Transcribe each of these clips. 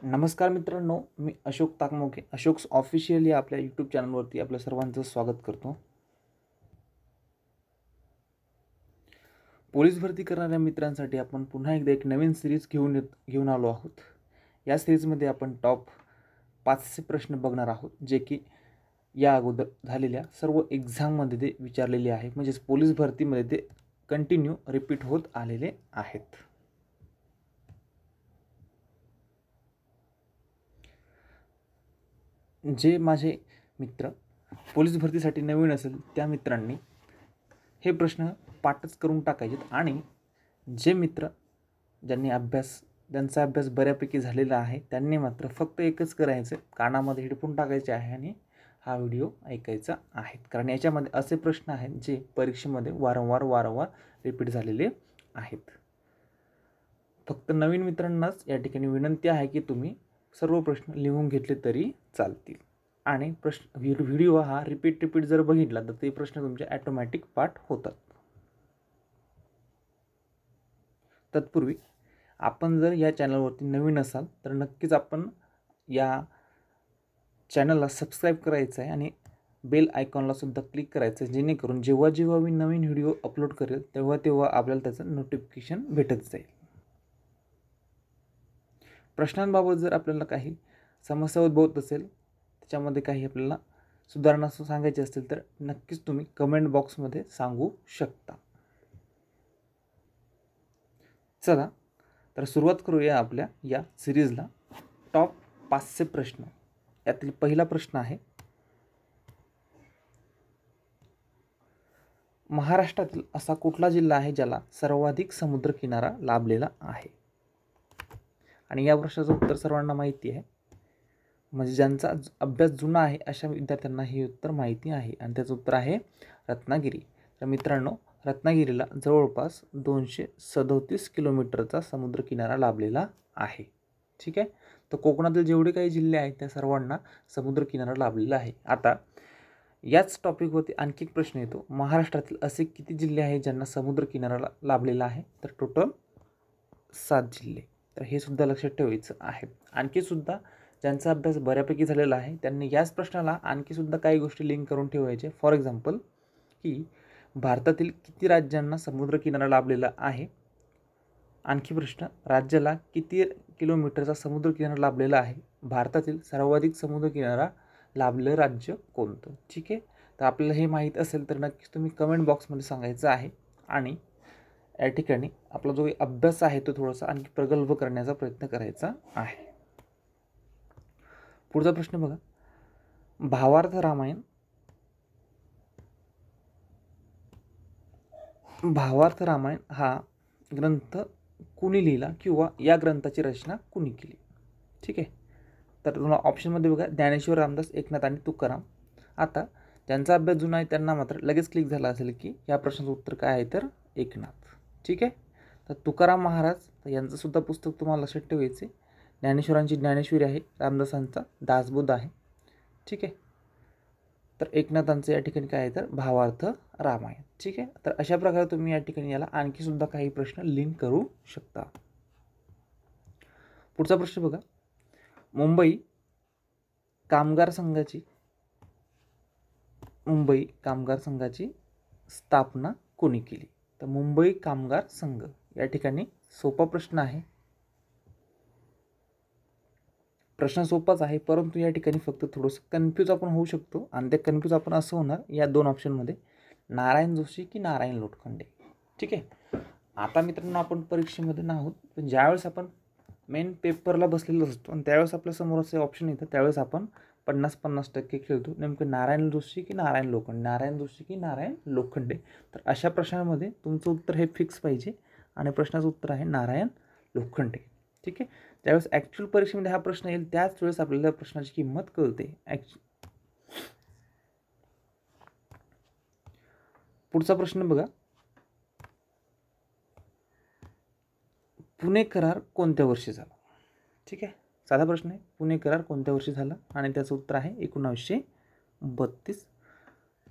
नमस्कार मित्रांनो, मी अशोक ताकमोके अशोक्स ऑफिशियल या आपल्या यूट्यूब चॅनलवरती आपल्या सर्वांचं स्वागत करतो. पोलीस भरती करणाऱ्या मित्रांसाठी आपण पुन्हा एकदा एक नवीन सिरीज घेऊन आलो आहोत. या सिरीजमध्ये आपण टॉप 500 प्रश्न बघणार आहोत, जे की या अगोदर झालेल्या सर्व एक्झाममध्ये ते विचारलेले आहे. म्हणजेच पोलीस भरतीमध्ये ते कंटिन्यू रिपीट होत आलेले आहेत. जे माझे मित्र पोलीस भरतीसाठी नवीन असेल त्या मित्रांनी हे प्रश्न पाठच करून टाकायचे आणि जे मित्र ज्यांचा अभ्यास बऱ्यापैकी झालेला आहे त्यांनी मात्र फक्त एकच करायचं, कानामध्ये हेडफोन टाकायचे आहे आणि हा व्हिडिओ ऐकायचा आहे. कारण याच्यामध्ये असे प्रश्न आहेत जे परीक्षेमध्ये वारंवार रिपीट झालेले आहेत. फक्त नवीन मित्रांनाच या ठिकाणी विनंती आहे की तुम्ही सर्व प्रश्न लिहून घेतले तरी चालतील आणि व्हिडिओ हा रिपीट जर बघितला तर ते प्रश्न तुमचे ॲटोमॅटिक पाठ होतात. तत्पूर्वी आपण जर या चॅनलवरती नवीन असाल तर नक्कीच आपण या चॅनलला सबस्क्राईब करायचं आहे आणि बेल आयकॉनला सुद्धा क्लिक करायचं आहे, जेणेकरून जेव्हा मी नवीन व्हिडिओ अपलोड करेल तेव्हा आपल्याला त्याचं नोटिफिकेशन भेटत जाईल. प्रश्नांबाबत जर आपल्याला काही समस्या उद्भवत असेल, त्याच्यामध्ये काही आपल्याला सुधारणा सांगायची असतील तर नक्कीच तुम्ही कमेंट बॉक्समध्ये सांगू शकता. चला तर सुरुवात करूया आपल्या या सिरीजला. टॉप 500 प्रश्न. यातील पहिला प्रश्न आहे, महाराष्ट्रातील असा कुठला जिल्हा आहे ज्याला सर्वाधिक समुद्रकिनारा लाभलेला आहे? आणि या प्रश्नाचं उत्तर सर्वांना माहिती आहे, म्हणजे ज्यांचा अभ्यास जुना आहे अशा विद्यार्थ्यांना हे उत्तर माहिती आहे आणि त्याचं उत्तर आहे रत्नागिरी. तर मित्रांनो, रत्नागिरीला जवळपास 237 किलोमीटरचा समुद्रकिनारा लाभलेला आहे. ठीक आहे. तर कोकणातील जेवढे काही जिल्हे आहेत त्या सर्वांना समुद्रकिनारा लाभलेला आहे. आता याच टॉपिकवरती आणखी एक प्रश्न येतो, महाराष्ट्रातील असे किती जिल्हे आहेत ज्यांना समुद्रकिनारा लाभलेला आहे? तर टोटल 7 जिल्हे. तर हे सुद्धा लक्षात ठेवायचं आहे. आणखी सुद्धा ज्यांचा अभ्यास बऱ्यापैकी झालेला आहे त्यांनी याच प्रश्नाला आणखी सुद्धा काही गोष्टी लिंक करून ठेवायचे. फॉर एक्झाम्पल की भारतातील किती राज्यांना समुद्रकिनारा लाभलेला आहे? आणखी प्रश्न, राज्याला किती किलोमीटरचा समुद्रकिनारा लाभलेला आहे? भारतातील सर्वाधिक समुद्रकिनारा लाभलेलं राज्य कोणतं? ठीक आहे. तर आपल्याला हे माहीत असेल तर नक्कीच तुम्ही कमेंट बॉक्समध्ये सांगायचं आहे आणि या ठिकाणी आपला जो अभ्यास आहे तो थोडासा आणखी प्रगल्भ करण्याचा प्रयत्न करायचा आहे. पुढचा प्रश्न बघा, भावार्थ रामायण हा ग्रंथ कुणी लिहिला किंवा या ग्रंथाची रचना कुणी केली? ठीक आहे. तर तुम्हाला ऑप्शनमध्ये बघा, ज्ञानेश्वर, रामदास, एकनाथ आणि तुकाराम. आता ज्यांचा अभ्यास जुना आहे त्यांना मात्र लगेच क्लिक झाला असेल की या प्रश्नाचं उत्तर काय आहे, तर एकनाथ. ठीक आहे. तर तुकाराम महाराज यांचं सुद्धा पुस्तक तुम्हाला लक्षात ठेवायचे. ज्ञानेश्वरांची ज्ञानेश्वरी आहे, रामदासांचा दासबोध आहे. ठीक आहे. तर एकनाथांचं या ठिकाणी काय आहे, तर भावार्थ रामायण. ठीक आहे. तर अशा प्रकारे तुम्ही या ठिकाणी याला आणखी सुद्धा काही प्रश्न लिंक करू शकता. पुढचा प्रश्न बघा, मुंबई कामगार संघाची स्थापना कोणी केली? तर मुंबई कामगार संघ या ठिकाणी सोपा प्रश्न आहे. प्रश्न सोपाच आहे, परंतु या ठिकाणी फक्त थोडंसं कन्फ्यूज आपण होऊ शकतो आणि ते कन्फ्यूज आपण असं होणार या दोन ऑप्शनमध्ये, नारायण जोशी की नारायण लोखंडे. ठीक आहे. आता मित्रांनो, आपण परीक्षेमध्ये नाही आहोत, पण ज्यावेळेस आपण मेन पेपरला बसलेलो असतो आणि त्यावेळेस आपल्यासमोर असे ऑप्शन येतं त्यावेळेस आपण 50-50% खेळतो, नेमकं नारायण जोशी की नारायण लोखंडे. तर अशा प्रश्नांमध्ये तुमचं उत्तर हे फिक्स पाहिजे आणि प्रश्नाचं उत्तर आहे नारायण लोखंडे. ठीक आहे. ज्यावेळेस ॲक्च्युअल परीक्षेमध्ये हा प्रश्न येईल त्याच वेळेस आपल्याला प्रश्नाची किंमत कळते. पुढचा प्रश्न बघा, पुणे करार कोणत्या वर्षी झाला? ठीक आहे. साधा प्रश्न आहे, पुणे करार कोणत्या वर्षी झाला? आणि त्याचं उत्तर आहे 1932.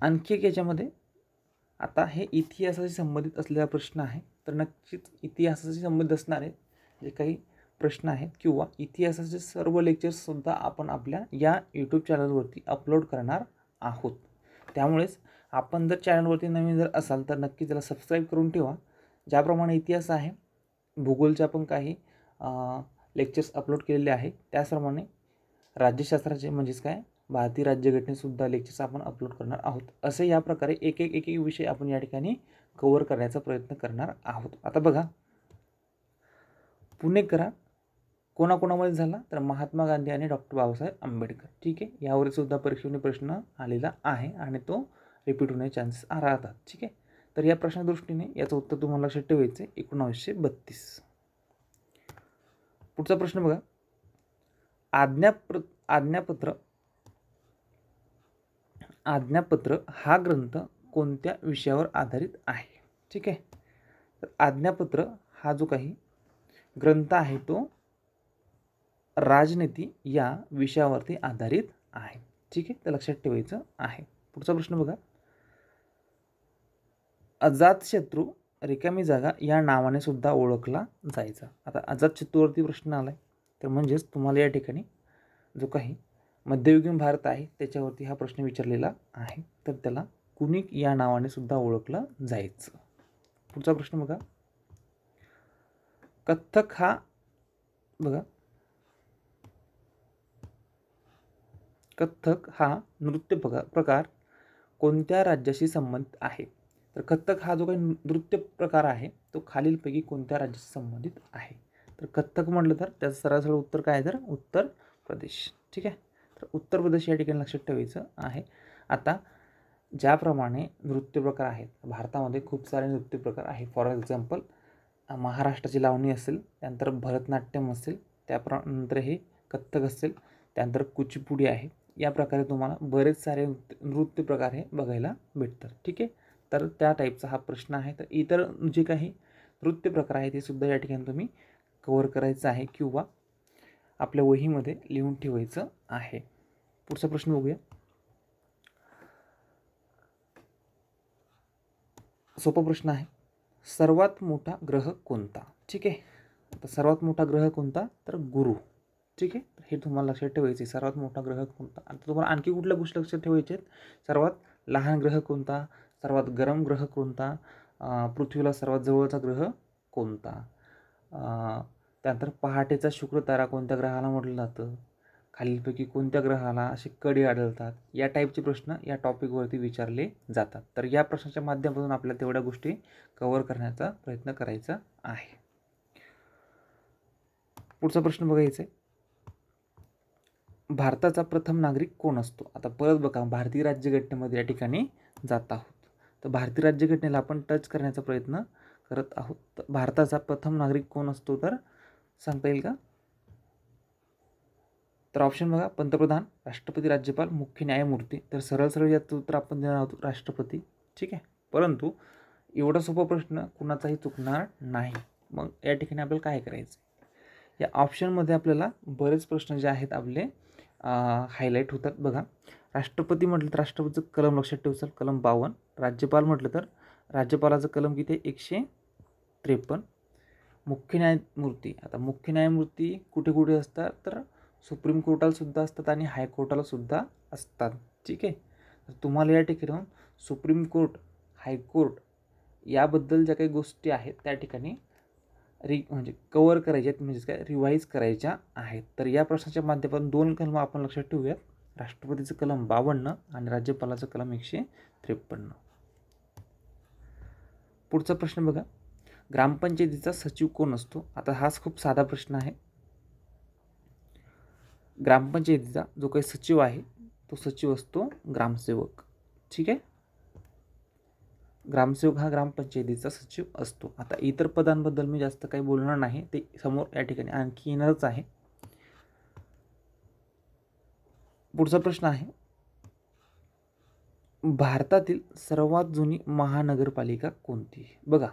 आणखी एक याच्यामध्ये, आता हे इतिहासाशी संबंधित असलेला प्रश्न आहे, तर नक्कीच इतिहासाशी संबंधित असणारे जे काही प्रश्न आहेत किंवा इतिहासाचे सर्व लेक्चर्ससुद्धा आपण आपल्या या यूट्यूब चॅनलवरती अपलोड करणार आहोत. त्यामुळेच आपण जर चॅनलवरती नवीन जर असाल तर नक्की त्याला सबस्क्राईब करून ठेवा. ज्याप्रमाणे इतिहास आहे, भूगोलच्या पण काही लेक्चर्स अपलोड केलेले आहे, त्याचप्रमाणे राज्यशास्त्राचे म्हणजेच काय भारतीय राज्यघटनेसुद्धा लेक्चर्स आपण अपलोड करणार आहोत. असे या प्रकारे एक एक विषय आपण या ठिकाणी कव्हर करण्याचा प्रयत्न करणार आहोत. आता बघा, पुणे करार कोणाकोणामध्ये झाला तर महात्मा गांधी आणि डॉक्टर बाबासाहेब आंबेडकर. ठीक आहे, यावर सुद्धा परीक्षेने प्रश्न आलेला आहे आणि तो रिपीट होण्याचे चान्सेस राहतात. ठीक आहे, तर या प्रश्नादृष्टीने याचं उत्तर तुम्हाला लक्षात ठेवायचं आहे 1932. पुढचा प्रश्न बघा, आज्ञापत्र हा ग्रंथ कोणत्या विषयावर आधारित आहे? ठीक आहे, तर आज्ञापत्र हा जो काही ग्रंथ आहे तो राजनीती या विषयावरती आधारित आहे. ठीक आहे, तर लक्षात ठेवायचं आहे. पुढचा प्रश्न बघा, अजातशत्रू रिकामी जागा या नावाने सुद्धा ओळखला जायचा. आता अजातशत्रूवरती प्रश्न आलाय, तर म्हणजेच तुम्हाला या ठिकाणी जो काही मध्ययुगीन भारत आहे त्याच्यावरती हा प्रश्न विचारलेला आहे, तर त्याला कुणिक या नावाने सुद्धा ओळखलं जायचं. पुढचा प्रश्न बघा, कथ्थक हा बघा, कथ्थक हा नृत्य प्रकार कोणत्या राज्याशी संबंधित आहे? तर कथ्थक हा जो काही नृत्य प्रकार आहे तो खालीलपैकी कोणत्या राज्याशी संबंधित आहे? तर कथ्थक म्हटलं तर त्याचं सरळ उत्तर काय आहे, तर उत्तर प्रदेश. ठीक आहे, तर उत्तर प्रदेश या ठिकाणी लक्षात ठेवायचं आहे. आता ज्याप्रमाणे नृत्य प्रकार आहेत भारतामध्ये, खूप सारे नृत्य प्रकार आहे. फॉर एक्झाम्पल महाराष्ट्राची लावणी असेल, त्यानंतर भरतनाट्यम असेल, त्यानंतर हे कथ्थक असेल, त्यानंतर कुचिपुडी आहे. या प्रकारे तुम्हाला बरेच सारे नृत्य प्रकार हे बघायला भेटतात. ठीक आहे, तर त्या टाईपचा हा प्रश्न आहे. तर इतर जे काही नृत्य प्रकार आहे ते सुद्धा या ठिकाणी तुम्ही कव्हर करायचं आहे किंवा आपल्या वहीमध्ये लिहून ठेवायचं आहे. पुढचा प्रश्न बघूया, सोपा प्रश्न आहे, सर्वात मोठा ग्रह कोणता? ठीक आहे, तर सर्वात मोठा ग्रह कोणता, तर गुरु. ठीक आहे, हे तुम्हाला लक्षात ठेवायचे, सर्वात मोठा ग्रह कोणता. आता तुम्हाला आणखी कुठल्या गोष्टी लक्षात ठेवायच्या आहेत, सर्वात लहान ग्रह कोणता, सर्वात गरम ग्रह कोणता, पृथ्वीला सर्वात जवळचा ग्रह कोणता, त्यानंतर पहाटेचा शुक्र तारा कोणत्या ग्रहाला म्हटलं जातं, खालीलपैकी कोणत्या ग्रहाला असे कडे आढळतात. या टाईपचे प्रश्न या टॉपिकवरती विचारले जातात. तर या प्रश्नाच्या माध्यमातून आपल्याला तेवढ्या गोष्टी कव्हर करण्याचा प्रयत्न करायचा आहे. पुढचा प्रश्न बघायचा आहे, भारताचा प्रथम नागरिक कोण असतो? आता परत बघा, भारतीय राज्यघटनेमध्ये या ठिकाणी जात आहोत, तर भारतीय राज्यघटनेला आपण टच करण्याचा प्रयत्न करत आहोत. तर भारताचा प्रथम नागरिक कोण असतो, तर सांगता येईल का? तर ऑप्शन बघा, पंतप्रधान, राष्ट्रपती, राज्यपाल, मुख्य न्यायमूर्ती. तर सरळ याचं उत्तर आपण देणार आहोत राष्ट्रपती. ठीक आहे, परंतु एवढा सोपा प्रश्न कुणाचाही चुकणार नाही. मग या ठिकाणी आपल्याला काय करायचं, या ऑप्शनमध्ये आपल्याला बरेच प्रश्न जे आहेत आपले हायलाईट होतात. बघा, राष्ट्रपती म्हटलं तर राष्ट्रपतीचं कलम लक्षात ठेवचाल, कलम 52. राज्यपाल म्हटलं तर राज्यपालाचं कलम किती आहे, 153. मुख्य न्यायमूर्ती, आता मुख्य न्यायमूर्ती कुठे कुठे असतात, तर सुप्रीम कोर्टाला सुद्धा असतात आणि हायकोर्टाला सुद्धा असतात. ठीक आहे, तर तुम्हाला या ठिकाणी सुप्रीम कोर्ट, हायकोर्ट याबद्दल ज्या काही गोष्टी आहेत त्या ठिकाणी म्हणजे कव्हर करायच्या आहेत, म्हणजेच काय रिवाईज करायच्या आहेत. तर या प्रश्नाच्या माध्यमातून दोन कलम आपण लक्षात ठेवूयात, राष्ट्रपतीचं कलम 52 आणि राज्यपालाचं कलम 153. पुढचा प्रश्न बघा, ग्रामपंचायतीचा सचिव कोण असतो? आता हाच खूप साधा प्रश्न आहे. ग्रामपंचायतीचा जो काही सचिव आहे तो सचिव असतो ग्रामसेवक. ठीक आहे, ग्रामसेवक हा ग्रामपंचायतीचा सचिव असतो. आता इतर पदांबद्दल मी जास्त काही बोलणार नाही, ते समोर या ठिकाणी आणखी येणारच आहे. पुढचा प्रश्न आहे, भारतातील सर्वात जुनी महानगरपालिका कोणती? बघा,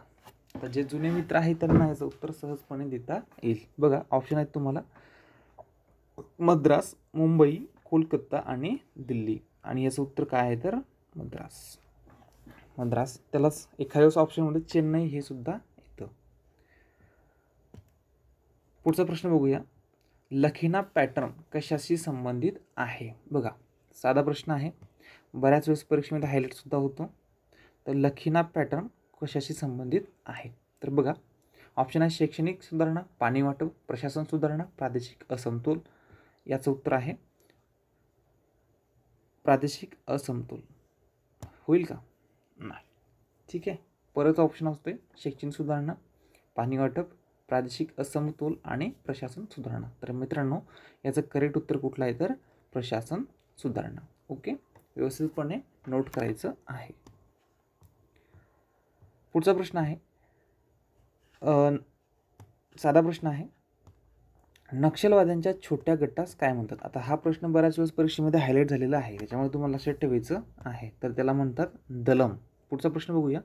आता जे जुने मित्र आहेत त्यांना याचं उत्तर सहजपणे देता येईल. बघा, ऑप्शन आहेत तुम्हाला, मद्रास, मुंबई, कोलकाता आणि दिल्ली. आणि याचं उत्तर काय आहे, तर मद्रास. त्यालाच एखाद्याच ऑप्शनमध्ये चेन्नई हे सुद्धा येतं. पुढचा प्रश्न बघूया. लखीना पॅटर्न कशाशी संबंधित आहे? बघा, साधा प्रश्न आहे, बऱ्याच वेळेस परीक्षेमध्ये हायलाईटसुद्धा होतो. तर लखीना पॅटर्न कशाशी संबंधित आहे? तर बघा, ऑप्शन आहे शैक्षणिक सुधारणा, पाणी वाटप, प्रशासन सुधारणा, प्रादेशिक असमतोल. याचं उत्तर आहे प्रादेशिक असमतोल. होईल का? नाही. ठीक आहे, परत ऑप्शन असते शैक्षणिक सुधारणा, पाणी वाटप, प्रादेशिक असमतोल आणि प्रशासन सुधारणा. तर मित्रांनो, याचं करेक्ट उत्तर कुठलं आहे? तर प्रशासन सुधारणा. ओके, व्यवस्थितपणे नोट करायचं आहे. पुढचा प्रश्न आहे, साधा प्रश्न आहे, नक्षलवाद्यांच्या छोट्या गटास काय म्हणतात? आता हा प्रश्न बऱ्याच वेळेस परीक्षेमध्ये हायलाईट झालेला आहे, त्याच्यामुळे तुम्हाला लक्षात ठेवायचं आहे. तर त्याला म्हणतात दलम. पुढचा प्रश्न बघूया.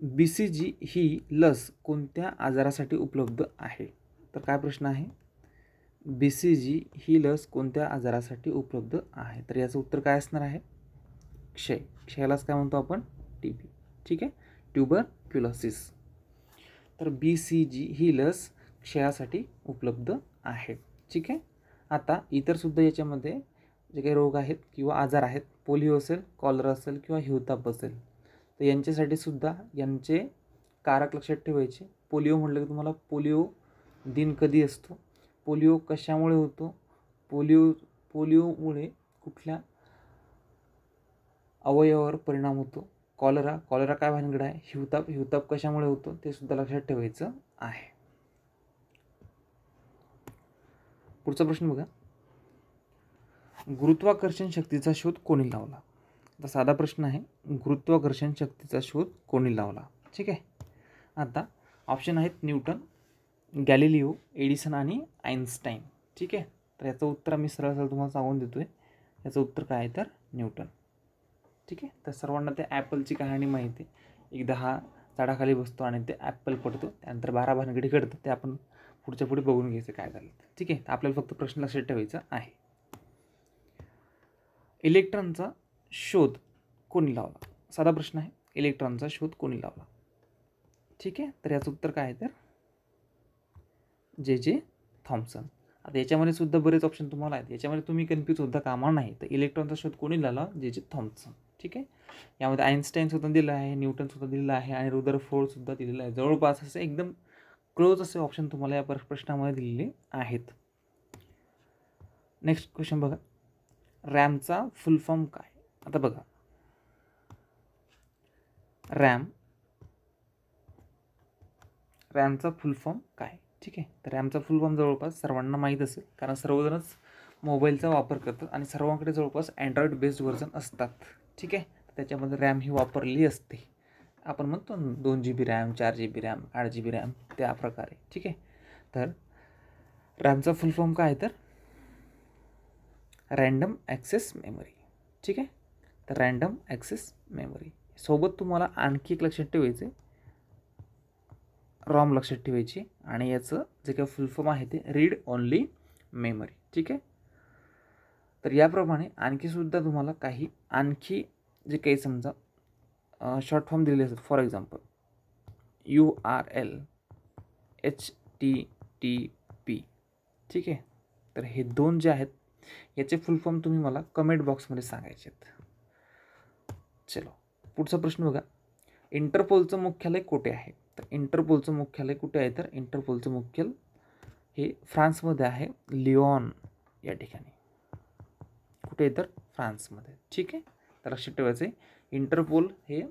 BCG ही लस कोणत्या आजारासाठी उपलब्ध आहे? तर काय प्रश्न आहे? BCG ही लस कोणत्या आजारासाठी उपलब्ध आहे? तर याचं उत्तर काय असणार आहे? क्षय. क्षयालाच काय म्हणतो आपण? TB. ठीक आहे, ट्युबरक्युलोसिस. तर BCG ही लस क्षयासाठी उपलब्ध आहे. ठीक आहे, आता इतरसुद्धा याच्यामध्ये जे काही रोग आहेत किंवा आजार आहेत, पोलिओ असेल, कॉलरा असेल किंवा हिवताप असेल, तर यांच्यासाठी सुद्धा यांचे कारक लक्षात ठेवायचे. पोलिओ म्हटलं की तुम्हाला पोलिओ दिन कधी असतो, पोलिओ कशामुळे होतो, पोलिओमुळे कुठल्या अवयवावर परिणाम होतो, कॉलरा काय भानगड आहे, हिवताप कशामुळे होतो ते सुद्धा लक्षात ठेवायचं आहे. पुढचा प्रश्न बघा, गुरुत्वाकर्षण शक्तीचा शोध कोणी लावला? आता साधा प्रश्न आहे, गुरुत्वाकर्षण शक्तीचा शोध कोणी लावला? ठीक आहे, आता ऑप्शन आहेत न्यूटन, गॅलिलिओ, एडिसन आणि आईन्स्टाईन. ठीक आहे, तर याचं उत्तर मी सरळ तुम्हाला सांगून देतो आहे. याचं उत्तर काय आहे? तर न्यूटन. ठीक आहे, तर सर्वांना ते ॲपलची कहाणी माहिती आहे. एकदा हा झाडाखाली बसतो आणि ते ॲपल पडतो, त्यानंतर 12 भानगडी घडतं, ते आपण पुढच्या पुढे बघून घ्यायचं काय झालं. ठीक आहे, आपल्याला फक्त प्रश्न लक्षात ठेवायचा आहे. इलेक्ट्रॉनचा शोध कोणी लावला? साधा प्रश्न आहे, इलेक्ट्रॉनचा शोध कोणी लावला? ठीक आहे, तर याचं उत्तर काय आहे? तर जे थॉम्सन. आता याच्यामध्ये सुद्धा बरेच ऑप्शन तुम्हाला आहेत, याच्यामध्ये तुम्ही कन्फ्यूज सुद्धा कामा नाही. तर इलेक्ट्रॉनचा शोध कोणी लावला? J Thomson. ठीक आहे, यामध्ये आईन्स्टाईन सुद्धा दिलं आहे, न्यूटन सुद्धा दिलेलं आहे आणि रुदरफोर्ड सुद्धा दिलेलं आहे. जवळपास असे एकदम क्लोज असे ऑप्शन तुम्हाला या प्रश्नामध्ये दिलेले आहेत. नेक्स्ट क्वेश्चन बघा, रॅमचा फुल फॉर्म काय? आता बघा, रॅमचा फुल फॉर्म काय? ठीक आहे, तर रॅमचा फुल फॉर्म जवळपास सर्वांना माहीत असेल, कारण सर्वजणच मोबाईलचा वापर करतात आणि सर्वांकडे जवळपास अँड्रॉइड बेस्ड व्हर्जन असतात. ठीक आहे, त्याच्यामध्ये रॅम ही वापरलेली असते. आपण म्हणतो 2 GB RAM, 4 GB RAM, 8 GB RAM, त्या प्रकारे. ठीक आहे, तर रॅमचा फुल फॉर्म काय आहे? तर रँडम ॲक्सेस मेमरी. ठीक आहे, तर रँडम ॲक्सेस मेमरी सोबत तुम्हाला आणखी एक लक्षात ठेवायचं, रॉम लक्षात ठेवायची, आणि याचं जे काही फुल फॉर्म आहे ते रीड ओनली मेमरी. ठीक आहे, तर याप्रमाणे आणखीसुद्धा तुम्हाला आणखी जे काही समजा शॉर्ट फॉर्म दिलेले असतात, फॉर एक्झाम्पल URL, HTTP. ठीक आहे, तर हे 2 जे आहेत याचे फुल फॉर्म तुम्ही मला कमेंट बॉक्समध्ये सांगायचे आहेत. चलो, पुढचा प्रश्न बघा, इंटरपोलचं मुख्यालय कुठे आहे? तर इंटरपोलचं मुख्यालय कुठे आहे? तर इंटरपोलचं मुख्यालय हे फ्रान्समध्ये आहे, लिओन या ठिकाणी. कुठे आहे? तर फ्रान्समध्ये. ठीक आहे, तर लक्षात ठेवायचं आहे, इंटरपोल हे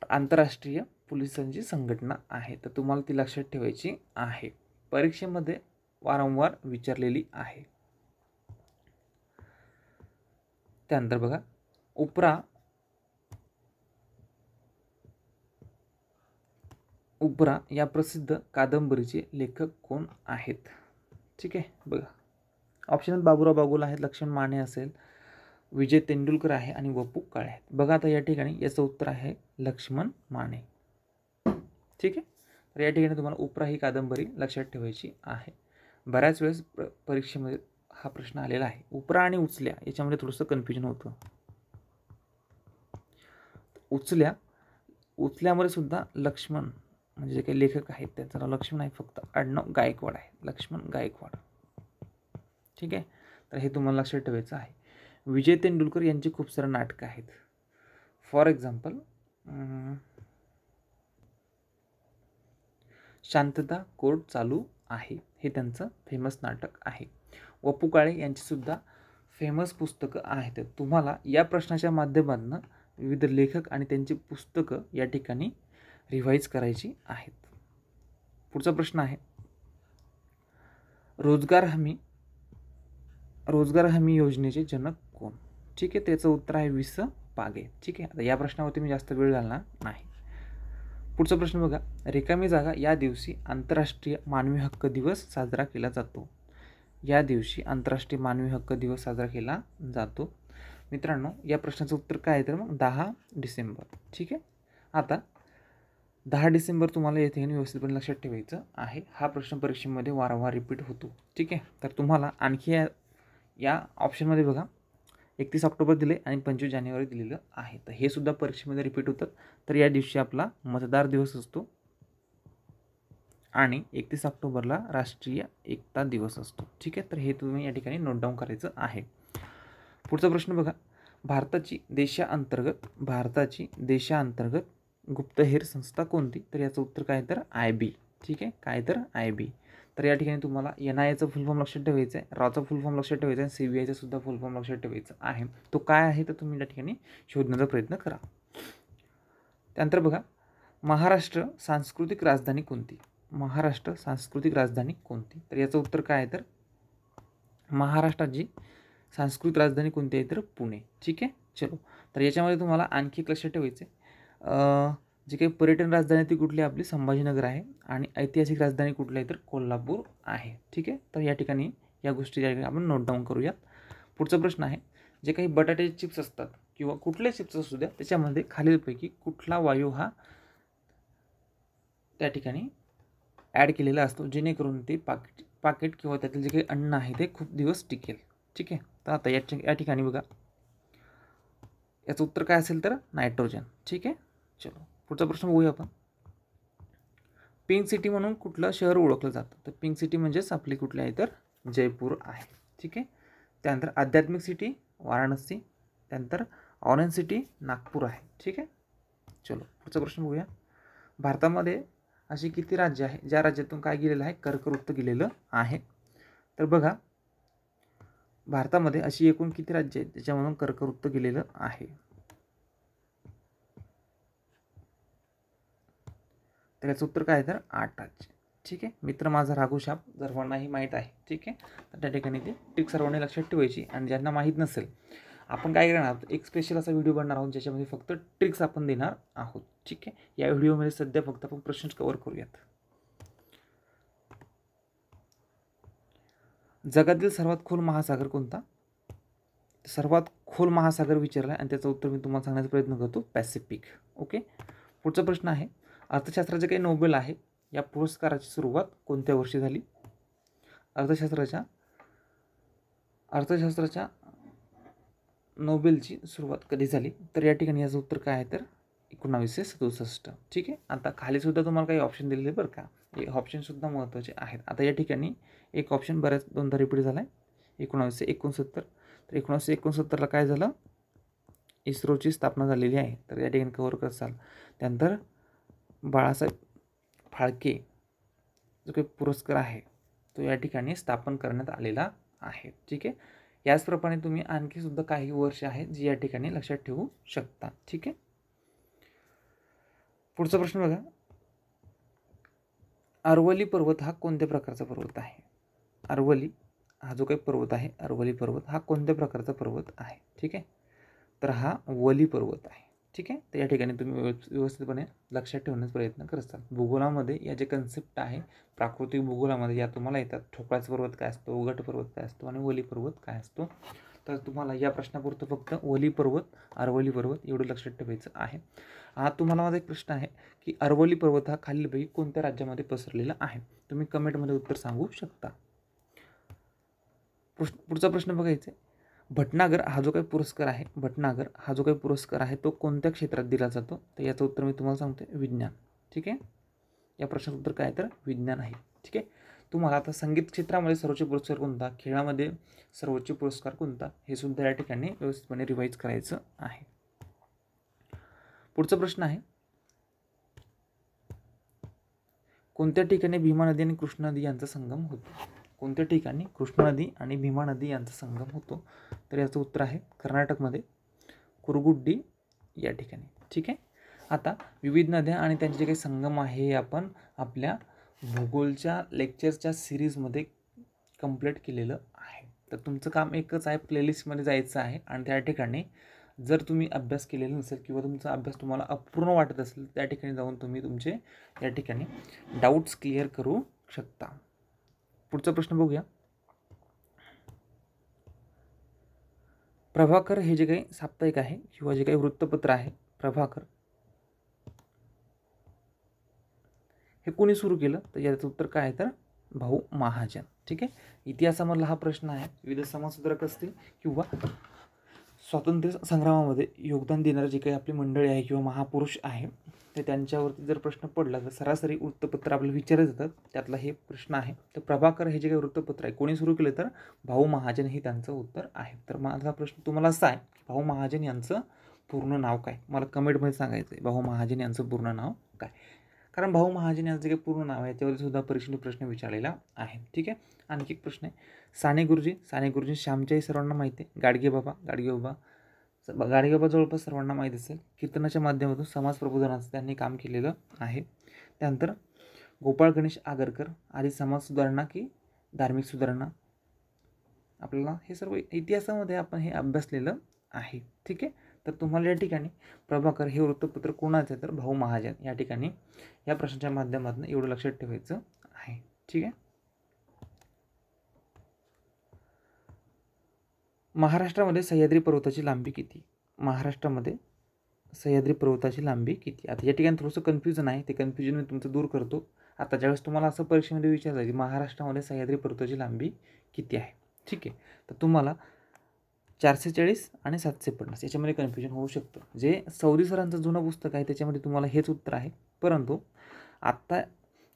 आंतरराष्ट्रीय पोलिसांची संघटना आहे, तर तुम्हाला ती लक्षात ठेवायची आहे. परीक्षेमध्ये वारंवार विचारलेली आहे. त्यानंतर बघा, उपरा या प्रसिद्ध कादंबरीचे लेखक कोण आहेत? ठीक आहे, बघा ऑप्शन बाबुराव बागुल आहेत, लक्ष्मण माने असेल, विजय तेंडुलकर आहे आणि वपू काळे आहेत. बघा आता या ठिकाणी याचं उत्तर आहे लक्ष्मण माने. ठीक आहे, तर या ठिकाणी तुम्हाला उपरा ही कादंबरी लक्षात ठेवायची आहे. बऱ्याच वेळेस परीक्षेमध्ये हा प्रश्न आलेला आहे. उपरा आणि उचल्या याच्यामध्ये थोडंसं कन्फ्युजन होतं. उचल्यामध्ये सुद्धा लक्ष्मण म्हणजे जे काही लेखक आहेत त्यांचं नाव लक्ष्मण आहे, फक्त आडनाव गायकवाड आहे, लक्ष्मण गायकवाड. ठीक आहे, तर हे तुम्हाला लक्षात ठेवायचं आहे. विजय तेंडुलकर यांची खूप सारे नाटकं आहेत. फॉर एक्झाम्पल शांतता कोर्ट चालू आहे, हे त्यांचं फेमस नाटक आहे. वपू काळे यांची सुद्धा फेमस पुस्तकं आहेत. तुम्हाला या प्रश्नाच्या माध्यमातून विविध लेखक आणि त्यांची पुस्तकं या ठिकाणी रिवाईज करायची आहेत. पुढचा प्रश्न आहे, रोजगार हमी योजनेचे जनक कोण? ठीक आहे, त्याचं उत्तर आहे वि. स. पागे. ठीक आहे, आता या प्रश्नावरती मी जास्त वेळ घालणार नाही. पुढचा प्रश्न बघा, रिकामी जागा या दिवशी आंतरराष्ट्रीय मानवी हक्क दिवस साजरा केला जातो. या दिवशी आंतरराष्ट्रीय मानवी हक्क दिवस साजरा केला जातो. मित्रांनो, या प्रश्नाचं उत्तर काय आहे तर मग 10 डिसेंबर. ठीक आहे, आता 10 डिसेंबर तुम्हाला येथे व्यवस्थितपणे लक्षात ठेवायचं आहे. हा प्रश्न परीक्षेमध्ये वारंवार रिपीट होतो. ठीक आहे, तर तुम्हाला आणखी या ऑप्शनमध्ये बघा 31 ऑक्टोबर दिले आणि 25 जानेवारी दिलेलं आहे. तर हे सुद्धा परीक्षेमध्ये रिपीट होतात. तर या दिवशी आपला मतदार दिवस असतो आणि 31 ऑक्टोबरला राष्ट्रीय एकता दिवस असतो. ठीक आहे, तर हे तुम्ही या ठिकाणी नोट डाऊन करायचं आहे. पुढचा प्रश्न बघा, भारताची देशांतर्गत गुप्तहेर संस्था कोणती? तर याचं उत्तर काय तर IB. ठीक आहे, काय तर IB. तर या ठिकाणी तुम्हाला NIAचं फुल फॉर्म लक्षात ठेवायचं आहे, रॉचा फुल फॉर्म लक्षात ठेवायचा आहे, CBIचं सुद्धा फुल फॉर्म लक्षात ठेवायचं आहे. तो काय आहे तर तुम्ही या ठिकाणी शोधण्याचा प्रयत्न करा. त्यानंतर बघा, महाराष्ट्र सांस्कृतिक राजधानी कोणती? महाराष्ट्र सांस्कृतिक राजधानी कोणती? तर याचं उत्तर काय आहे तर महाराष्ट्राची सांस्कृतिक राजधानी कोणती आहे तर पुणे. ठीक आहे, चलो. तर याच्यामध्ये तुम्हाला आणखी एक लक्षात ठेवायचं आहे, जी काही पर्यटन राजधानी ती कुठली आपली संभाजीनगर आहे आणि ऐतिहासिक राजधानी कुठली आहे तर कोल्हापूर आहे. ठीक आहे, तर या ठिकाणी या गोष्टी आपण नोट डाऊन करूयात. पुढचा प्रश्न आहे, जे काही बटाट्याचे चिप्स असतात किंवा कुठले चिप्स असू द्या, त्याच्यामध्ये खालीलपैकी कुठला वायू हा त्या ठिकाणी ॲड केलेला असतो जेणेकरून ते पाकिट किंवा त्यातील जे काही अन्न आहे ते खूप दिवस टिकेल. ठीक आहे, तर आता या ठिकाणी बघा, याचं उत्तर काय असेल तर नायट्रोजन. ठीक आहे, चलो. पुढचा प्रश्न बघूया आपण, पिंक सिटी म्हणून कुठलं शहर ओळखलं जातं? तर पिंक सिटी म्हणजेच आपली कुठली आहे तर जयपूर आहे. ठीक आहे, त्यानंतर आध्यात्मिक सिटी वाराणसी, त्यानंतर ऑरेंज सिटी नागपूर आहे. ठीक आहे, चलो. पुढचा प्रश्न बघूया, भारतामध्ये अशी किती राज्य आहे ज्या राज्यातून काय गेलेलं आहे कर्कवृत्त गेलेलं आहे? तर बघा, भारतामध्ये अशी एकूण किती राज्य आहेत ज्याच्यामधून कर्कवृत्त गेलेलं आहे? तर याचं उत्तर काय आहे तर 8 राज्य. ठीक आहे, मित्र माझा राघुशाप सर्वांनाही माहीत आहे. ठीक आहे, तर त्या ठिकाणी ते ट्रिक सर्वांनी लक्षात ठेवायची. आणि ज्यांना माहीत नसेल, आपण काय करणार आहोत, एक स्पेशल असा व्हिडिओ बनणार आहोत ज्याच्यामध्ये फक्त ट्रिक्स आपण देणार आहोत. ठीक आहे, या व्हिडिओमध्ये सध्या फक्त आपण प्रश्न कव्हर करूयात. जगातील सर्वात खोल महासागर कोणता? सर्वात खोल महासागर विचारला आणि त्याचं उत्तर मी तुम्हाला सांगण्याचा प्रयत्न करतो, पॅसिफिक. ओके, पुढचा प्रश्न आहे, अर्थशास्त्राचे काही नोबेल आहे, या पुरस्काराची सुरुवात कोणत्या वर्षी झाली? अर्थशास्त्राच्या नोबेलची सुरुवात कधी झाली? तर या ठिकाणी याचं उत्तर काय आहे तर 1967. ठीक आहे, आता खाली सुद्धा तुम्हाला काही ऑप्शन दिलेले बरं का, हे ऑप्शनसुद्धा महत्त्वाचे आहेत. आता या ठिकाणी एक ऑप्शन दोनदा रिपीट झाला आहे, 1969. तर 1969ला काय झालं, इस्रोची स्थापना झालेली आहे. तर या ठिकाणी कव्हर करत चाल. त्यानंतर बाळासाहेब फाळके जो काही पुरस्कार आहे तो या ठिकाणी स्थापन करण्यात आलेला आहे. ठीक आहे, याचप्रमाणे तुम्ही आणखी सुद्धा काही वर्ष आहेत जी या ठिकाणी लक्षात ठेवू शकता. ठीक आहे, पुढचा प्रश्न बघा, अरवली पर्वत हा कोणत्या प्रकारचा पर्वत आहे? अरवली हा जो काही पर्वत आहे, अरवली पर्वत हा कोणत्या प्रकारचा पर्वत आहे? ठीक आहे, तर हा वली पर्वत आहे. ठीक आहे, तर या ठिकाणी तुम्ही व्यवस्थितपणे लक्षात ठेवण्याचा प्रयत्न करत असाल. भूगोलामध्ये या जे कन्सेप्ट आहे प्राकृतिक भूगोलामध्ये या तुम्हाला येतात. ठोकळाचा पर्वत काय असतो, उघट पर्वत काय असतो आणि वली पर्वत काय असतो. तर तुम्हाला या प्रश्नापुरतं फक्त वली पर्वत, अरवली पर्वत एवढं लक्षात ठेवायचं आहे. हा तुम्हाला माझा एक प्रश्न आहे की अरवली पर्वत हा खालीलपैकी कोणत्या राज्यामध्ये पसरलेला आहे? तुम्ही कमेंटमध्ये उत्तर सांगू शकता. पुढचा प्रश्न बघायचा आहे, भटनागर हा जो काही पुरस्कार आहे तो कोणत्या क्षेत्रात दिला जातो? तर याचं उत्तर मी तुम्हाला सांगतो, विज्ञान. ठीक आहे, या प्रश्नाचं उत्तर काय तर विज्ञान आहे. ठीक आहे. तुम्हाला आता संगीत क्षेत्रामध्ये सर्वोच्च पुरस्कार कोणता, खेळामध्ये सर्वोच्च पुरस्कार कोणता, हे सुद्धा या ठिकाणी व्यवस्थितपणे रिवाईज करायचं आहे. पुढचा प्रश्न आहे, कोणत्या ठिकाणी भीमा नदी आणि कृष्णा नदी यांचा संगम होतो? कोणत्या ठिकाणी कृष्णा नदी आणि भीमा नदी यांचा संगम होतो? तर याचं उत्तर आहे कर्नाटकमध्ये कुरुगुड्डी या ठिकाणी. ठीक आहे. आता विविध नद्या आणि त्यांचे जे काही संगम आहे हे आपण आपल्या भूगोलच्या लेक्चरच्या सिरीजमध्ये कंप्लीट केलेलं आहे. तर तुमचं काम एकच आहे, प्लेलिस्टमध्ये जायचं आहे आणि त्या ठिकाणी जर तुम्ही अभ्यास केलेला नसेल किंवा तुमचा अभ्यास तुम्हाला अपूर्ण वाटत असेल त्या ठिकाणी जाऊन तुम्ही तुमचे या ठिकाणी डाऊट्स क्लिअर करू शकता. पुढचा प्रश्न बघूया. प्रभाकर हे जे काही साप्ताहिक आहे किंवा जे काही वृत्तपत्र आहे प्रभाकर, हे कोणी सुरू केलं? तर याचं उत्तर काय आहे तर भाऊ महाजन. ठीक आहे. इतिहासामधला हा प्रश्न आहे. विविध समाजसुधारक असतील किंवा स्वातंत्र्य संग्रामामध्ये योगदान देणारे जे काही आपली मंडळी आहे किंवा महापुरुष आहे ते त्यांच्यावरती जर प्रश्न पडला तर सरासरी वृत्तपत्र आपल्याला विचारले जातात. त्यातला हे प्रश्न आहे. तर प्रभाकर हे जे काही वृत्तपत्र आहे कोणी सुरू केलं? तर भाऊ महाजन हे त्यांचं उत्तर आहे. तर माझा प्रश्न तुम्हाला असा आहे की भाऊ महाजन यांचं पूर्ण नाव काय? मला कमेंटमध्ये सांगायचं आहे भाऊ महाजन यांचं पूर्ण नाव काय. कारण भाऊ महाजन यांचं जे काही पूर्ण नाव आहे त्यावर सुद्धा परीक्षेने प्रश्न विचारलेला आहे. ठीक आहे. आणखी एक प्रश्न आहे, साने गुरुजी श्यामच्याही सर्वांना माहिती आहे. गाडगे बाबा जवळपास सर्वांना माहीत असेल. कीर्तनाच्या माध्यमातून समाज प्रबोधनाचं त्यांनी काम केलेलं आहे. त्यानंतर गोपाळ गणेश आगरकर आधी समाज सुधारणा की धार्मिक सुधारणा, आपल्याला हे सर्व इतिहासामध्ये आपण हे अभ्यासलेलं आहे. ठीक आहे. तर तुम्हाला या ठिकाणी प्रभाकर हे वृत्तपत्र कोणाचं आहे तर भाऊ महाजन या ठिकाणी या प्रश्नाच्या माध्यमातून एवढं लक्षात ठेवायचं आहे. ठीक आहे. महाराष्ट्रामध्ये सह्याद्री पर्वताची लांबी किती? महाराष्ट्रामध्ये सह्याद्री पर्वताची लांबी किती? आता या ठिकाणी थोडंसं कन्फ्युजन आहे, ते कन्फ्युजन मी तुमचं दूर करतो. आता ज्यावेळेस तुम्हाला असं परीक्षेमध्ये विचारलं की महाराष्ट्रामध्ये सह्याद्री पर्वताची लांबी किती आहे, ठीक आहे, तर तुम्हाला 440 आणि 750 याच्यामध्ये कन्फ्युजन होऊ शकतं. जे सौदी सरांचं जुनं पुस्तक आहे त्याच्यामध्ये तुम्हाला हेच उत्तर आहे. परंतु आत्ता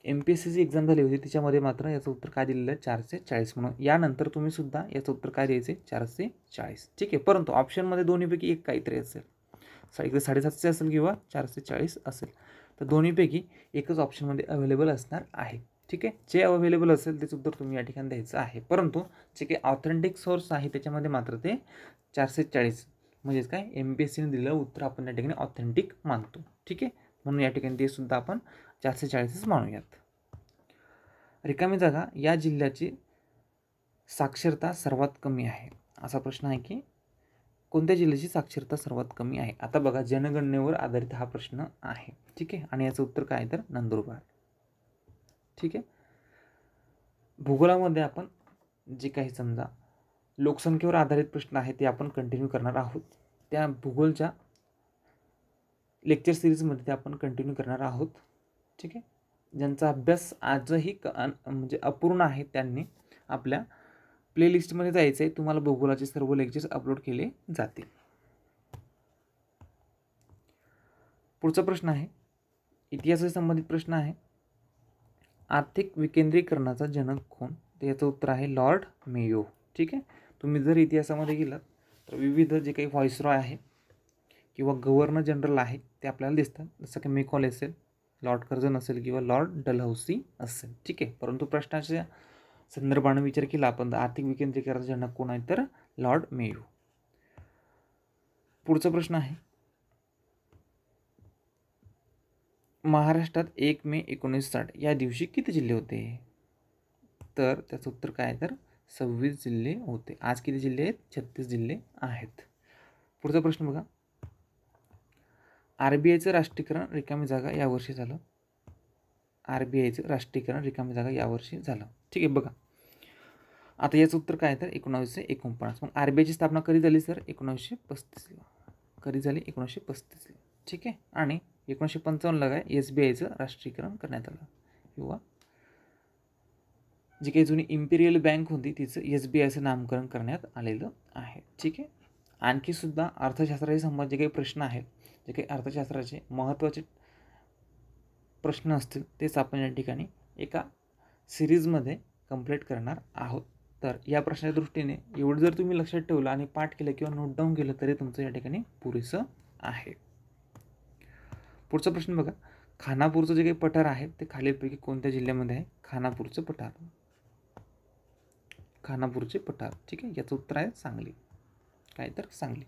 MPSCची एक्झाम झाली होती त्याच्यामध्ये मात्र याचं उत्तर काय दिलेलं आहे 440 म्हणून. यानंतर तुम्ही सुद्धा याचं उत्तर काय द्यायचं आहे 440. ठीक आहे. परंतु ऑप्शनमध्ये दोन्हीपैकी एक काहीतरी असेल, एकदा 750 असेल किंवा 440 असेल, तर दोन्हीपैकी एकच ऑप्शनमध्ये अवेलेबल असणार आहे. ठीक आहे. जे अवेलेबल असेल तेच उत्तर तुम्ही या ठिकाणी द्यायचं आहे. परंतु जे काही ऑथेंटिक सोर्स आहे त्याच्यामध्ये मात्र ते 440 म्हणजेच काय MPSCने दिलेलं उत्तर आपण या ठिकाणी ऑथेंटिक मानतो. ठीक आहे. म्हणून या ठिकाणी ते सुद्धा आपण 440च मानूयात. रिकामी जागा या जिल्ह्याची साक्षरता सर्वात कमी आहे. असा प्रश्न आहे की कोणत्या जिल्ह्याची साक्षरता सर्वात कमी आहे? आता बघा जनगणनेवर आधारित हा प्रश्न आहे. ठीक आहे. आणि याचं उत्तर काय तर नंदुरबार. ठीक आहे. भूगोलामध्ये आपण जे काही समजा लोकसंख्येवर आधारित प्रश्न आहे ते आपण कंटिन्यू करणार आहोत. त्या भूगोलच्या लेक्चर सिरीजमध्ये ते आपण कंटिन्यू करणार आहोत. ठीक आहे. ज्यांचा अभ्यास आजही म्हणजे अपूर्ण आहे त्यांनी आपल्या प्लेलिस्टमध्ये जायचं आहे. तुम्हाला भूगोलाचे सर्व लेक्चर्स अपलोड केले जातील. पुढचा प्रश्न आहे इतिहासाशी संबंधित प्रश्न आहे. आर्थिक विकेंद्रीकरणाचा जनक कोण? तर याचं उत्तर आहे लॉर्ड मेयो. ठीक आहे. तुम्ही जर इतिहासामध्ये गेलात तर विविध जे काही व्हॉइसरॉय आहे किंवा गव्हर्नर जनरल आहे ते आपल्याला दिसतात. जसं की मेकॉले असेल, लॉर्ड कर्झन असेल किंवा लॉर्ड डलहौसी असेल. ठीक आहे. परंतु प्रश्नाच्या संदर्भाने विचार केला आपण तर आर्थिक विकेंद्रीकरणाचा जनक कोण आहे तर लॉर्ड मेयो. पुढचा प्रश्न आहे महाराष्ट्रात 1 मे 1960 या दिवशी किती जिल्हे होते? तर त्याचं उत्तर काय आहे तर 26 जिल्हे होते. आज किती जिल्हे आहेत? 36 जिल्हे आहेत. पुढचा प्रश्न बघा. RBIचं राष्ट्रीयकरण रिकामी जागा यावर्षी झालं. RBIचं राष्ट्रीयकरण रिकामी जागा यावर्षी झालं. ठीक आहे. बघा आता याचं उत्तर काय तर 1949. मग RBIची स्थापना कधी झाली सर? 1935ला. कधी झाली? 1935ला. ठीक आहे. आणि 1955ला काय SBIचं राष्ट्रीयकरण करण्यात आलं किंवा जी काही जुनी इम्पिरियल बँक होती तिचं SBIचं नामकरण करण्यात आलेलं आहे. ठीक आहे. आणखी सुद्धा अर्थशास्त्राशी संबंधित जे काही प्रश्न आहेत, जे काही अर्थशास्त्राचे महत्त्वाचे प्रश्न असतील तेच आपण या ठिकाणी एका सिरीजमध्ये कंप्लीट करणार आहोत. तर या प्रश्नाच्या दृष्टीने एवढं जर तुम्ही लक्षात ठेवलं आणि पाठ केलं किंवा नोट डाऊन केलं तरी तुमचं या ठिकाणी पुरेसं आहे. पुढचा प्रश्न बघा, खानापूरचं जे काही पठार आहे ते खालीलपैकी कोणत्या जिल्ह्यामध्ये आहे? खानापूरचं पठार, खानापूरचे पठार. ठीक आहे, याचं उत्तर आहे सांगली. काय तर सांगली.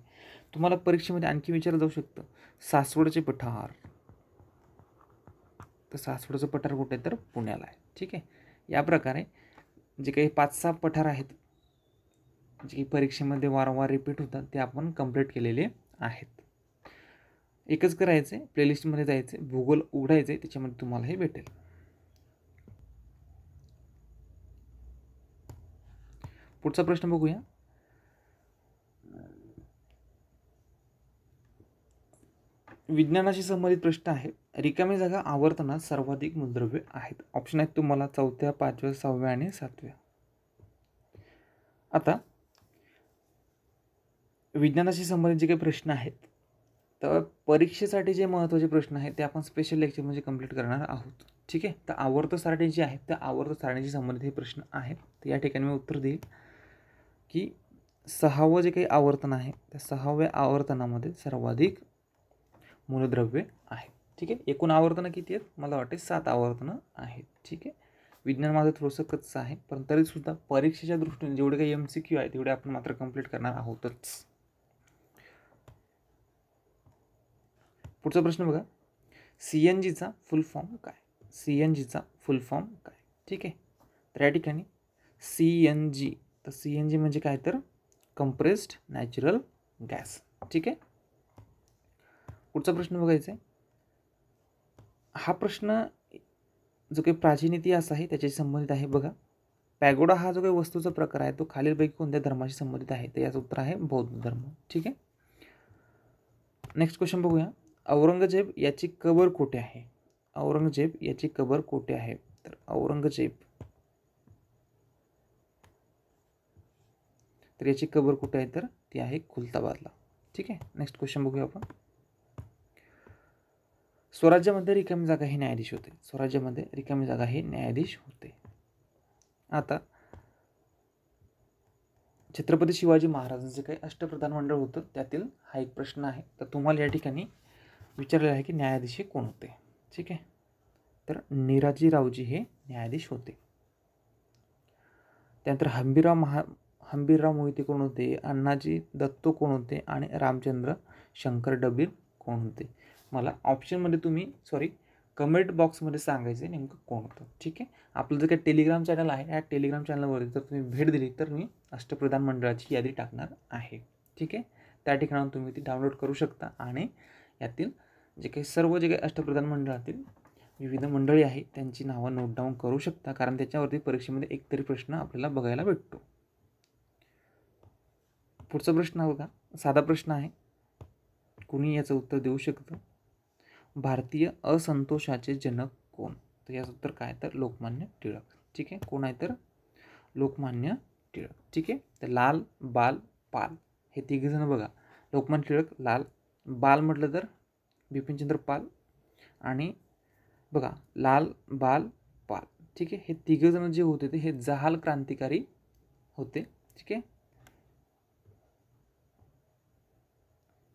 तुम्हाला परीक्षेमध्ये आणखी विचारलं जाऊ शकतं सासवडचे पठार. तर सासवडचं पठार कुठे आहे? तर पुण्याला आहे. ठीक आहे, या प्रकारे जे काही 5-6 पठार आहेत जे काही परीक्षेमध्ये वारंवार रिपीट होतात ते आपण कंप्लीट केलेले आहेत. एकच करायचं आहे, प्लेलिस्टमध्ये जायचं आहे, भूगोल उघडायचं आहे, त्याच्यामध्ये तुम्हाला हे भेटेल. पुढचा प्रश्न बघूया. विज्ञानाशी संबंधित प्रश्न आहे. रिकामी जागा आवर्तनात सर्वाधिक मूलद्रव्ये आहेत. ऑप्शन आहेत तुम्हाला 4थ्या, 5व्या, 6व्या आणि 7व्या. आता विज्ञानाशी संबंधित जे काही प्रश्न आहेत तर परीक्षेसाठी जे महत्त्वाचे प्रश्न आहेत ते आपण स्पेशल लेक्चरमध्ये कंप्लीट करणार आहोत. ठीक आहे, तर आवर्त सारणी जी आहे त्या आवर्त सारणीशी संबंधित हे प्रश्न आहेत. तर या ठिकाणी मी उत्तर देईल की 6वं जे काही आवर्तन आहे त्या 6व्या आवर्तनामध्ये सर्वाधिक मूलद्रव्ये आहेत. ठीक आहे, एकूण आवर्तनं किती आहेत? मला वाटते 7 आवर्तनं आहेत. ठीक आहे, विज्ञान माझं थोडंसं कच्चं आहे पण तरीसुद्धा परीक्षेच्या दृष्टीने जेवढे काही MCQ आहे तेवढे आपण मात्र कंप्लीट करणार आहोतच. पुढचा प्रश्न बघा, CNGचा फुल फॉर्म काय? CNGचा फुल फॉर्म काय? ठीक आहे, तर या ठिकाणी CNG, तर CNG म्हणजे काय? तर कंप्रेस्ड नॅचरल गॅस. ठीक आहे, पुढचा प्रश्न बघायचा आहे. हा प्रश्न जो काही प्राचीन इतिहास आहे त्याच्याशी संबंधित आहे. बघा, पॅगोडा हा जो काही वस्तूचा प्रकार आहे तो खालीलपैकी कोणत्या धर्माशी संबंधित आहे? तर याचं उत्तर आहे बौद्ध धर्म. ठीक आहे, नेक्स्ट क्वेश्चन बघूया. औरंगजेब याची कबर कोठे आहे? औरंगजेब याची कबर कोठे आहे? तर औरंगजेब तर याची कबर कुठे आहे? तर ती आहे खुलताबादला. ठीक आहे, नेक्स्ट क्वेश्चन बघूया आपण. स्वराज्यामध्ये रिकामी जागा हे न्यायाधीश होते. स्वराज्यामध्ये रिकामी जागा हे न्यायाधीश होते. आता छत्रपती शिवाजी महाराजांचे काही अष्टप्रधान मंडळ होतं त्यातील हा एक प्रश्न आहे. तर तुम्हाला या ठिकाणी विचारलेलं आहे की न्यायाधीश हे कोण होते? ठीक आहे, तर निराजीरावजी हे न्यायाधीश होते. त्यानंतर हंबीरराव मोहिते कोण होते? अण्णाजी दत्तो कोण होते? आणि रामचंद्र शंकर डबीर कोण होते? मला ऑप्शनमध्ये तुम्ही कमेंट बॉक्समध्ये सांगायचं आहे नेमकं कोण होतं. ठीक आहे, आपलं जर काही टेलिग्राम चॅनल आहे या टेलिग्राम चॅनलवरती जर तुम्ही भेट दिली तर मी अष्टप्रधान मंडळाची यादी टाकणार आहे. ठीक आहे, त्या ठिकाणाहून तुम्ही ती डाउनलोड करू शकता आणि यातील जे काही अष्टप्रधान मंडळातील विविध मंडळी आहे त्यांची नावं नोट डाऊन करू शकता, कारण त्याच्यावरती परीक्षेमध्ये एकतरी प्रश्न आपल्याला बघायला भेटतो. पुढचा प्रश्न बघा, साधा प्रश्न आहे, कुणी याचं उत्तर देऊ शकतं. भारतीय असंतोषाचे जनक कोण? तर याचं उत्तर काय? तर लोकमान्य टिळक. ठीक आहे, कोण आहे? तर लोकमान्य टिळक. ठीक आहे, तर लाल, बाल, पाल हे तिघेजण बघा, लोकमान्य टिळक, लाल, बाल म्हटलं तर बिपिनचंद्र पाल आणि बघा लाल, बाल, पाल. ठीक आहे, हे तिघेजण जे होते ते हे जहाल क्रांतिकारी होते. ठीक आहे,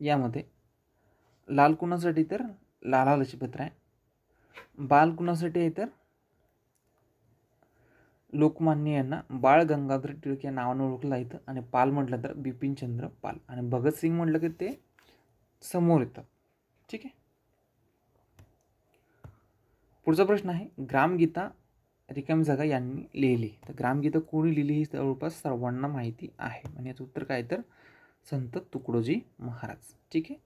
यामध्ये लाल कुणासाठी? तर लाला लजपतराय. बाल कुणासाठी आहे? तर लोकमान्य यांना बाळ गंगाधर टिळक या नावानं ओळखलं जातं. आणि पाल म्हटलं तर बिपिनचंद्र पाल. आणि भगतसिंग म्हटलं की ते समोर येतात. ठीक आहे, पुढचा प्रश्न आहे, ग्रामगीता रिकामी जागा यांनी लिहिली. तर ग्रामगीता कोणी लिहिली ही जवळपास सर्वांना माहिती आहे आणि याचं उत्तर काय? तर संत तुकडोजी महाराज. ठीक आहे,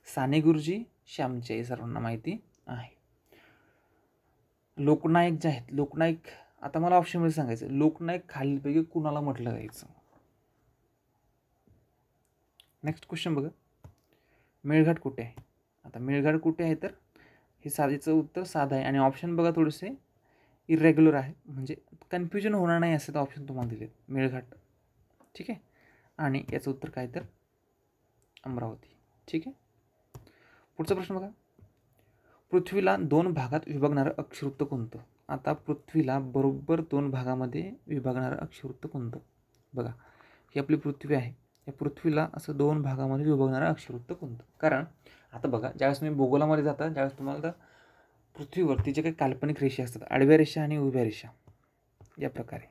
साने गुरुजी, श्यामची आई सर्वांना माहिती आहे. लोकनायक जे आहेत, लोकनायक, आता मला ऑप्शनमध्ये सांगायचं, लोकनायक खालीलपैकी कुणाला म्हटलं जायचं? नेक्स्ट क्वेश्चन बघा, मेळघाट कुठे आहे? आता मेळघाट कुठे आहे? तर हे साधीचं उत्तर साधं आहे आणि ऑप्शन बघा थोडेसे इरेग्युलर आहे, म्हणजे कन्फ्युजन होणार नाही असे तर ऑप्शन तुम्हाला दिलेत. मेळघाट. ठीक आहे, आणि याचं उत्तर काय? तर अमरावती. ठीक आहे, पुढचा प्रश्न बघा, पृथ्वीला 2 भागात विभागणारं अक्षवृत्त कोणतं? आता पृथ्वीला बरोबर 2 भागामध्ये विभागणारं अक्षवृत्त कोणतं? बघा, ही आपली पृथ्वी आहे. या पृथ्वीला असं 2 भागामध्ये विभागणारं अक्षवृत्त कोणतं? कारण आता बघा, ज्यावेळेस तुम्ही भूगोलामध्ये जाता त्यावेळेस तुम्हाला पृथ्वीवरती जे काही काल्पनिक रेषा असतात, आडव्या रेषा आणि उभ्या रेषा या प्रकारे,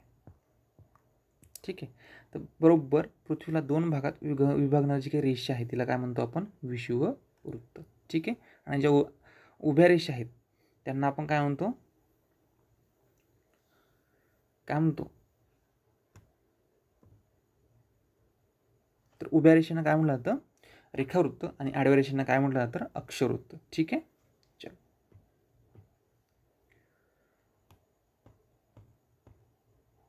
ठीक आहे. तर बरोबर पृथ्वीला 2 भागात विभागणारी जी काही रेषा आहे तिला काय म्हणतो आपण? विषुववृत्त, ठीक आहे. आणि ज्या उभ्या रेषा आहेत त्यांना आपण काय म्हणतो? तर उभ्या रेषेनं काय म्हटलं जातं? रेखावृत्त. आणि आडव्या रेषेनं काय म्हटलं जातं? अक्षवृत्त, ठीक आहे. चल,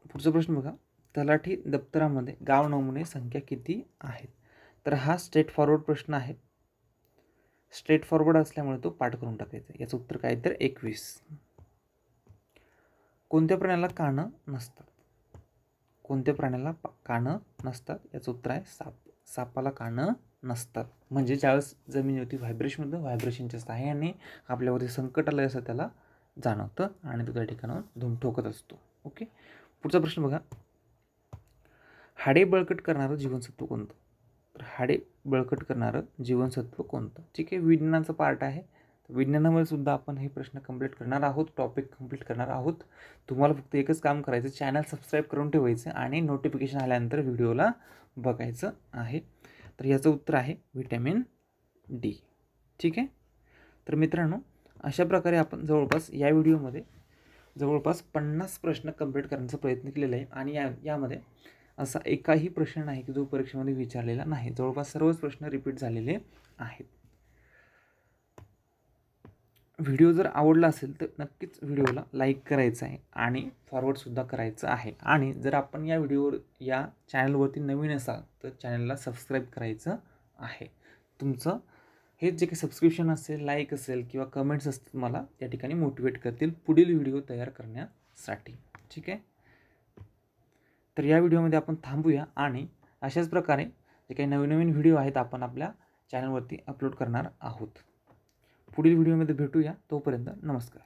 पुढचा प्रश्न बघा, तलाठी दप्तरामध्ये गाव नमुने संख्या किती आहेत? तर हा स्ट्रेट फॉरवर्ड प्रश्न आहे. स्ट्रेट फॉरवर्ड असल्यामुळे तो पाठ करून टाकायचा. याचं उत्तर काय तर 21. कोणत्या प्राण्याला कानं नसतात? कोणत्या प्राण्याला कानं नसतात? याचं उत्तर आहे साप. सापाला कानं नसतात. म्हणजे ज्यावेळेस जमिनीवरती व्हायब्रेशन होतं, व्हायब्रेशनच्या सहाय्याने आपल्यावरती संकट आलं असं त्याला जाणवतं आणि तो त्या ठिकाणावर धूम ठोकत असतो. ओके, पुढचा प्रश्न बघा, हाडे बळकट करणारं जीवनसत्व कोणतं? तर हाडे बळकट करणारं जीवनसत्व कोणतं? ठीक आहे, विज्ञानाचा पार्ट आहे. विज्ञानामध्ये सुद्धा आपण हे प्रश्न कंप्लीट करणार आहोत, टॉपिक कंप्लीट करणार आहोत. तुम्हाला फक्त एकच काम करायचं, चॅनल सबस्क्राईब करून ठेवायचं आणि नोटिफिकेशन आल्यानंतर व्हिडिओला बघायचं आहे. तर याचं उत्तर आहे व्हिटॅमिन डी, ठीक आहे. तर मित्रांनो, अशा प्रकारे आपण जवळपास या व्हिडिओमध्ये जवळपास 50 प्रश्न कंप्लीट करण्याचा प्रयत्न केलेला आहे. आणि यामध्ये असा एकाही प्रश्न नाही की जो परीक्षेमध्ये विचारलेला नाही. जवळपास सर्वच प्रश्न रिपीट झालेले आहेत. व्हिडिओ जर आवडला असेल तर नक्कीच व्हिडिओला लाईक करायचं आहे आणि फॉरवर्डसुद्धा करायचं आहे. आणि जर आपण या चॅनलवरती नवीन असाल तर चॅनलला सबस्क्राईब करायचं आहे. तुमचं हे जे काही सबस्क्रिप्शन असेल, लाईक असेल किंवा कमेंट्स असतील मला या ठिकाणी मोटिवेट करतील पुढील व्हिडिओ तयार करण्यासाठी, ठीक आहे. तर या व्हिडिओमध्ये आपण थांबूया आणि अशाच प्रकारे जे काही नवीन नवीन व्हिडिओ आहेत आपण आपल्या चॅनलवरती अपलोड करणार आहोत. पुढील व्हिडिओमध्ये भेटूया. तोपर्यंत नमस्कार.